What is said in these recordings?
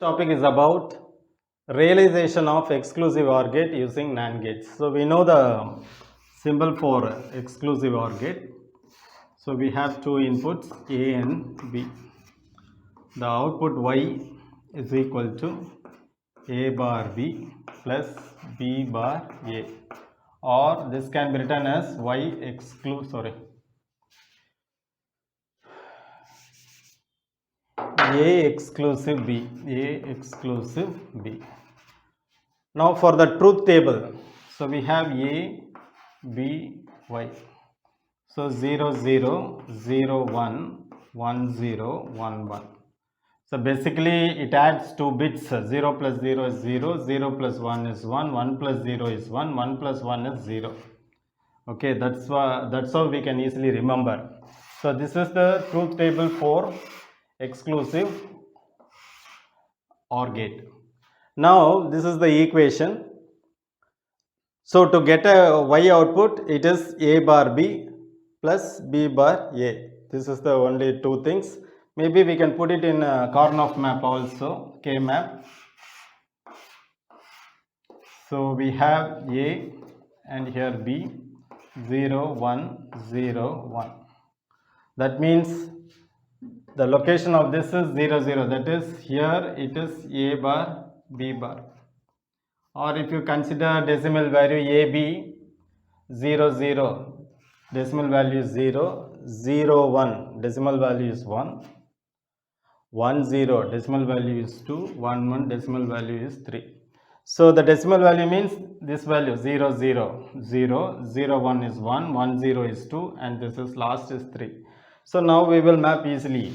Topic is about realization of exclusive OR gate using NAND gates. So we know the symbol for exclusive OR gate. So we have two inputs A and B. The output Y is equal to A bar B plus B bar A, or this can be written as A exclusive B, A exclusive B. Now for the truth table, so we have A, B, Y. So 0, 0, 0, 1, 1, 0, 1, 1. So basically it adds two bits. 0 plus 0 is 0, 0 plus 1 is 1, 1 plus 0 is 1, 1 plus 1 is 0. Okay, that's how we can easily remember. So this is the truth table for exclusive OR gate. Now this is the equation. So to get a Y output, it is A bar B plus B bar A. This is the only two things. Maybe we can put it in a Karnaugh map also, K map. So we have A and here B, 0, 1, 0, 1. That means the location of this is 0, 0. That is here it is A bar, B bar. Or if you consider decimal value AB, 0, 0, decimal value is 0, 0, 1, decimal value is 1, 1, 0, decimal value is 2, 1, 1, decimal value is 3. So the decimal value means this value 0, 0, 0, 0, 1 is 1, 1, 0 is 2, and this is last is 3. So now we will map easily.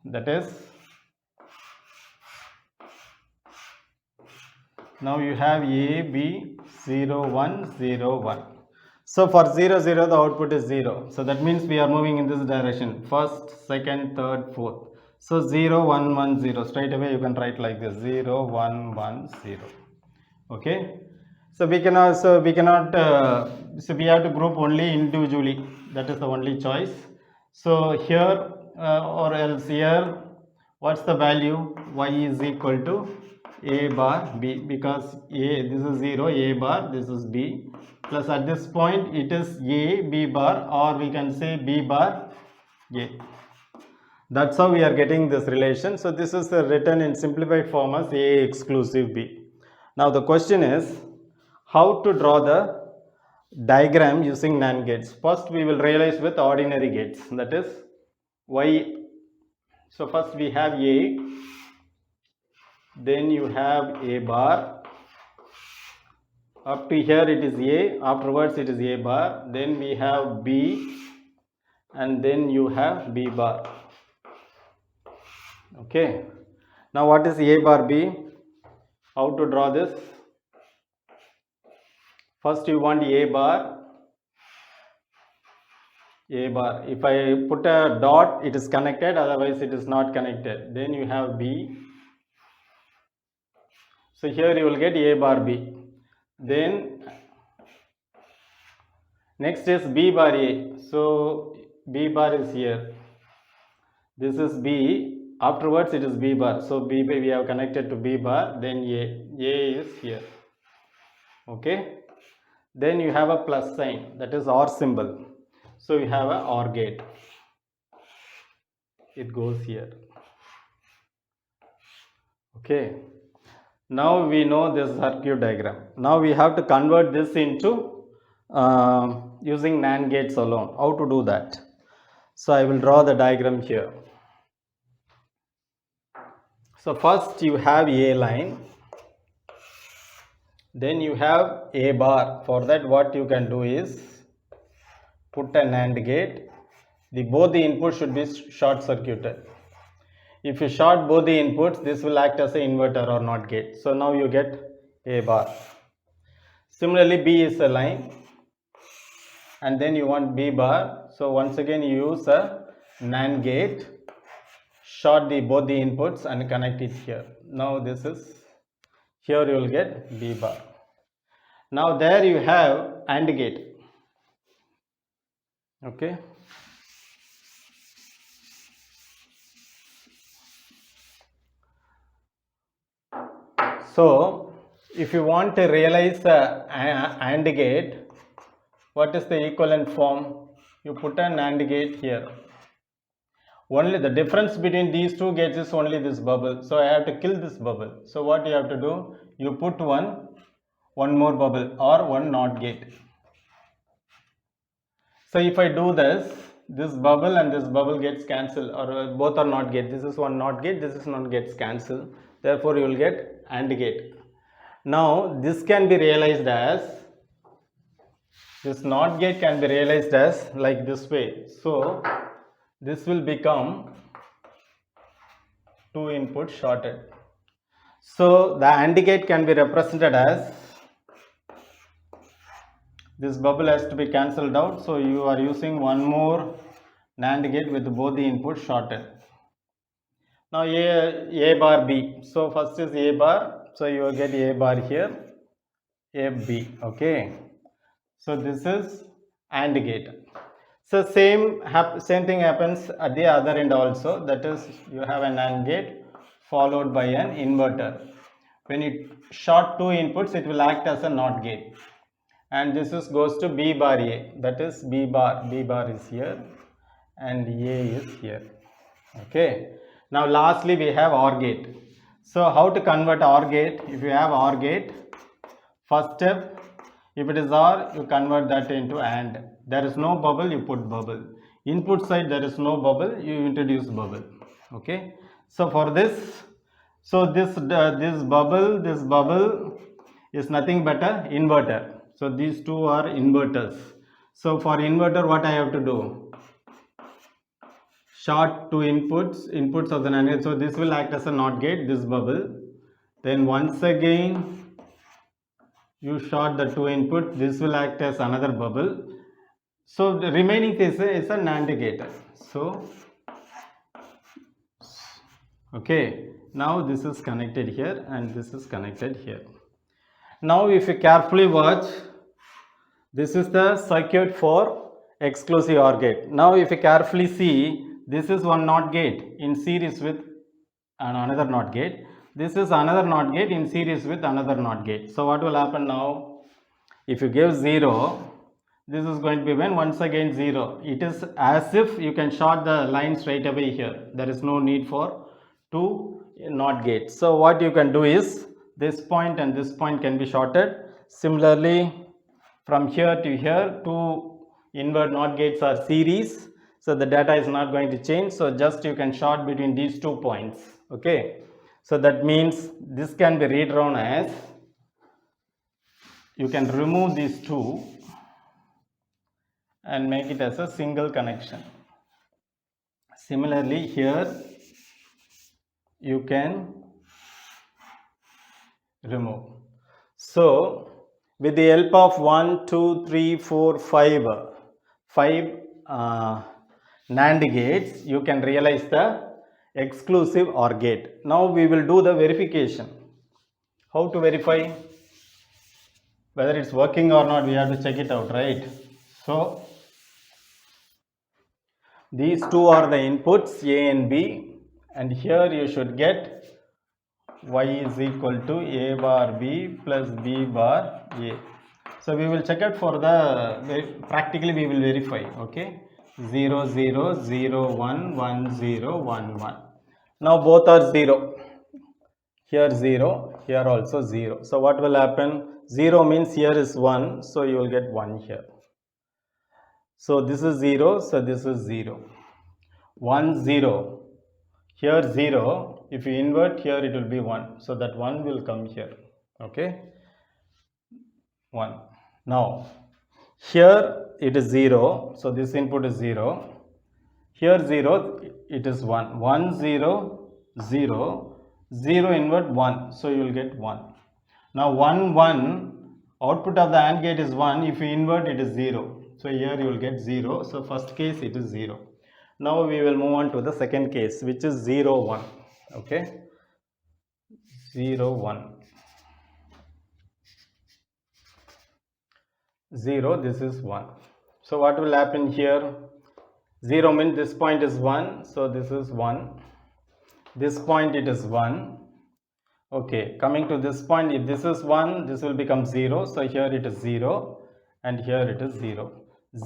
That is, now you have A, B, 0, 1, 0, 1. So for 0, 0, the output is 0. So that means we are moving in this direction. First, second, third, fourth. So 0, 1, 1, 0. Straight away you can write like this: 0, 1, 1, 0. Okay. So we cannot. So we have to group only individually. That is the only choice. So here or else here, what's the value? Y is equal to A bar B, because A, this is 0, A bar, this is B, plus at this point it is A B bar, or we can say B bar A. That's how we are getting this relation. So this is written in simplified form as A exclusive B. Now the question is how to draw the diagram using NAND gates. First we will realize with ordinary gates, that is Y. So first we have A, then you have A bar, up to here it is A, afterwards it is A bar, then we have B, and then you have B bar. Okay, now what is A bar B? How to draw this? First you want A bar. If I put a dot, it is connected, otherwise it is not connected. Then you have B. So here you will get A bar B. Then next is B bar A. So B bar is here. This is B. Afterwards it is B bar. So B we have connected to B bar. Then A. A is here. Okay. Then you have a plus sign, that is OR symbol. So you have a OR gate. It goes here. Okay. Now we know this circuit diagram. Now we have to convert this into using NAND gates alone. How to do that? So I will draw the diagram here. So first you have A line, then you have A bar. For that what you can do is put an AND gate. Both the inputs should be short circuited. If you short both the inputs, this will act as an inverter or NOT gate. So now you get A bar. Similarly, B is a line, and then you want B bar. So once again you use a NAND gate, short both the inputs and connect it here. Now this is, here you will get B bar. Now there you have AND gate. Okay. So if you want to realize the AND gate, what is the equivalent form? You put an AND gate here. Only the difference between these two gates is only this bubble. So I have to kill this bubble. So what you have to do? You put one more bubble or one NOT gate. So if I do this bubble and this bubble gets cancelled, or both are NOT gate. This is one NOT gate, this is NOT gets cancelled. Therefore, you will get AND gate. Now, this can be realized as, this NOT gate can be realized as like this way. So, this will become 2 input shorted. So, the AND gate can be represented as, this bubble has to be cancelled out, so you are using one more NAND gate with both the inputs shorted. Now A bar B. So first is A bar, so you will get A bar here, A B. Okay. So this is AND gate. So same thing happens at the other end also. That is, you have an AND gate followed by an inverter. When you short two inputs, it will act as a NOT gate. And this is goes to B bar A, that is B bar is here and A is here. Okay. Now lastly we have OR gate. So how to convert OR gate? If you have OR gate, first step, if it is OR, you convert that into AND. There is no bubble, you put bubble. Input side there is no bubble, you introduce bubble. Okay. So for this, so this bubble is nothing but a inverter. So these two are inverters. So for inverter, what I have to do? Short two inputs of the NAND gate. So this will act as a NOT gate, this bubble. Then once again, you short the two input. This will act as another bubble. So the remaining is a NAND gate. So, okay. Now this is connected here and this is connected here. Now if you carefully watch, this is the circuit for exclusive OR gate. Now if you carefully see, this is one NOT gate in series with another NOT gate. This is another NOT gate in series with another NOT gate. So what will happen now? If you give 0, this is going to be when once again 0. It is as if you can short the line straight away here. There is no need for two NOT gates. So what you can do is, this point and this point can be shorted. Similarly, from here to here, two invert NOT gates are series. So the data is not going to change. So just you can short between these 2 points. Okay. So that means this can be redrawn as, you can remove these two and make it as a single connection. Similarly, here you can remove. So with the help of 1, 2, 3, 4, 5 NAND gates, you can realize the exclusive OR gate. Now we will do the verification. How to verify whether it's working or not? We have to check it out, right? So these two are the inputs A and B, and here you should get Y is equal to A bar B plus B bar A. So we will check it for the, practically we will verify. Okay, 0 0 0 1 1 0 1 1. Now both are 0. Here 0, here also 0. So what will happen? 0 means here is 1, so you will get 1 here. So this is 0, so this is 0. 1 0. Here 0, if you invert here it will be 1. So that 1 will come here. Okay. 1. Now here it is 0. So this input is 0. Here 0, it is 1. 1 0 0. 0 invert 1. So you will get 1. Now 1 1. Output of the AND gate is 1. If you invert it is 0. So here you will get 0. So first case it is 0. Now we will move on to the second case, which is 0 1. Okay, 0 1. 0, this is 1. So what will happen here? 0 means this point is 1, so this is 1. This point it is 1. Okay, coming to this point, if this is 1, this will become 0. So here it is 0 and here it is 0.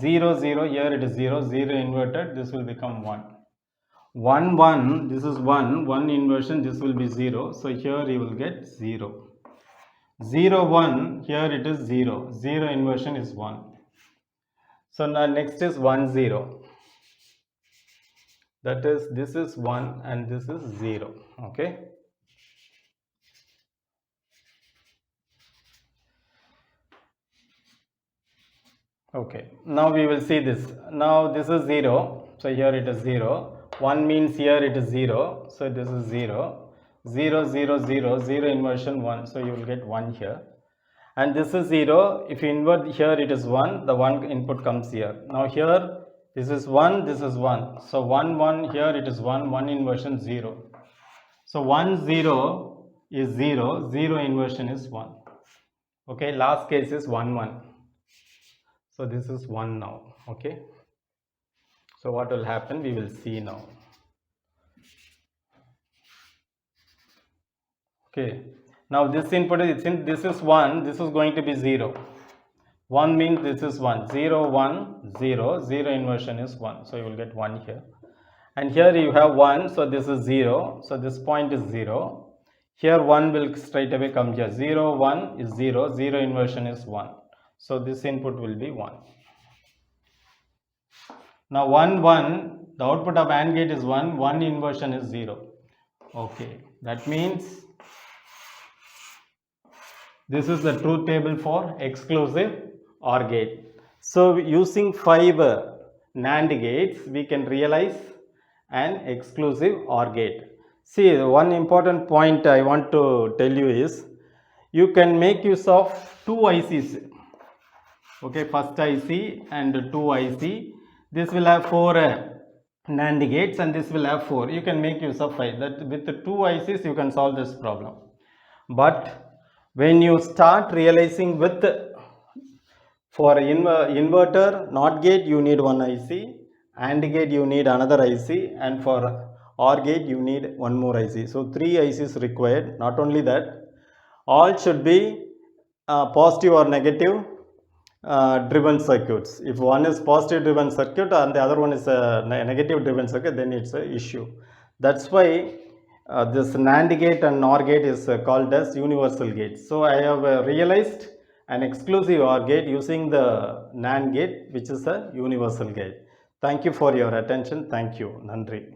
0, 0, here it is 0, 0 inverted, this will become 1. 1, 1, this is 1, 1 inversion, this will be 0. So here you will get 0. 0, 1, here it is 0. 0 inversion is 1. So now next is 1, 0. That is, this is 1 and this is 0. Okay. Okay, now we will see this. Now this is 0, so here it is 0. 1 means here it is 0, so this is 0. 0, 0, 0, 0 inversion 1, so you will get 1 here. And this is 0, if you invert here it is 1, the 1 input comes here. Now here this is 1, this is 1. So 1, 1, here it is 1, 1 inversion 0. So 1, 0 is 0, 0 inversion is 1. Okay, last case is 1, 1. So this is 1 now. Okay. So what will happen? We will see now. Okay. Now this input is, since this is 1, this is going to be 0. 1 means this is 1. 0, 1, 0. 0 inversion is 1. So you will get 1 here. And here you have 1. So this is 0. So this point is 0. Here 1 will straight away come here. 0, 1 is 0. 0 inversion is 1. So this input will be 1. Now 1, 1, the output of AND gate is 1, 1 inversion is 0. Okay, that means this is the truth table for exclusive OR gate. So using 5 NAND gates, we can realize an exclusive OR gate. See, one important point I want to tell you is, you can make use of 2 ICs. Okay, first IC and 2 IC. This will have 4 NAND gates and this will have 4. You can make use of 5. That with the 2 ICs you can solve this problem. But when you start realizing with, for inverter, NOT gate you need 1 IC, AND gate you need another IC, and for OR gate you need 1 more IC. So 3 ICs required. Not only that, all should be positive or negative driven circuits. If one is positive driven circuit and the other one is a negative driven circuit, then it's an issue. That's why this NAND gate and NOR gate is called as universal gate. So I have realized an exclusive OR gate using the NAND gate, which is a universal gate. Thank you for your attention. Thank you. Nandri.